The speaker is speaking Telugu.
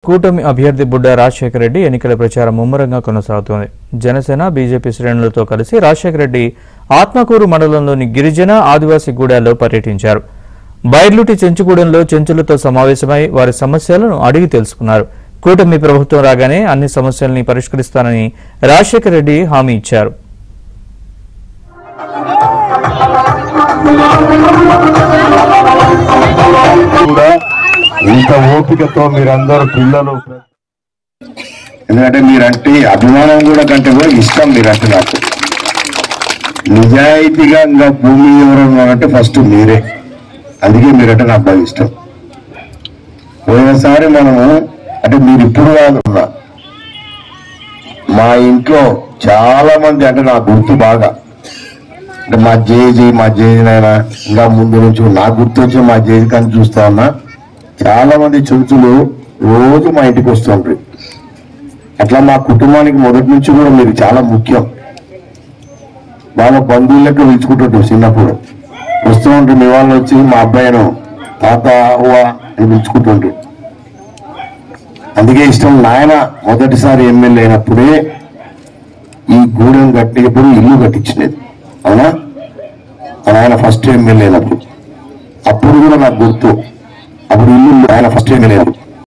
కూటమి అభ్యర్థి బుడ్డ రాజశేఖర రెడ్డి ఎన్నికల ప్రచారం ముమ్మరంగా కొనసాగుతోంది. జనసేన బీజేపీ శ్రేణులతో కలిసి రాజశేఖర రెడ్డి ఆత్మకూరు మండలంలోని గిరిజన ఆదివాసీ గూడాల్లో పర్యటించారు. బైర్లుటి చెంచుగూడెంలో చెంచులతో సమావేశమై వారి సమస్యలను అడిగి తెలుసుకున్నారు. కూటమి ప్రభుత్వం రాగానే అన్ని సమస్యల్ని పరిష్కరిస్తానని రాజశేఖర రెడ్డి హామీ ఇచ్చారు. ఇంత ఓపికతో మీరందరూ పిల్లలు, ఎందుకంటే మీరంటే అభిమానం కూడా కంటే కూడా ఇష్టం. మీరంటే నాకు నిజాయితీగా ఇంకా భూమి ఎవరైనా అంటే ఫస్ట్ మీరే, అందుకే మీరంటే నాకు బాగా ఇష్టం. పోయినసారి మనము అంటే మీరు ఇప్పుడు కాదు, మా ఇంట్లో చాలా మంది అంటే నాకు గుర్తు బాగా, అంటే మా జేజీనైనా ఇంకా ముందు నుంచి నాకు గుర్తు వచ్చి మా జేజీ కానీ చూస్తా ఉన్నా. చాలా మంది చెంచులు రోజు మా ఇంటికి వస్తుంటారు. అట్లా మా కుటుంబానికి మొదటి నుంచి కూడా మీరు చాలా ముఖ్యం. బాగా బంధువులకి పిలుచుకుంటుంటారు. చిన్నప్పుడు వస్తూ ఉంటారు, మీ వాళ్ళు వచ్చి మా అబ్బాయిను తాత అవ్వ అని పిలుచుకుంటుంటారు. అందుకే ఇష్టం. నాయన మొదటిసారి ఎమ్మెల్యే అయినప్పుడే ఈ గూడెం కట్టినప్పుడు ఇల్లు కట్టించినది, అవునా? ఆయన ఫస్ట్ ఎమ్మెల్యే అయినప్పుడు, అప్పుడు కూడా నాకు గుర్తు. అప్పుడు ఇల్లు ఆయన ఫస్ట్ ఎమ్మెల్యే అయినప్పుడు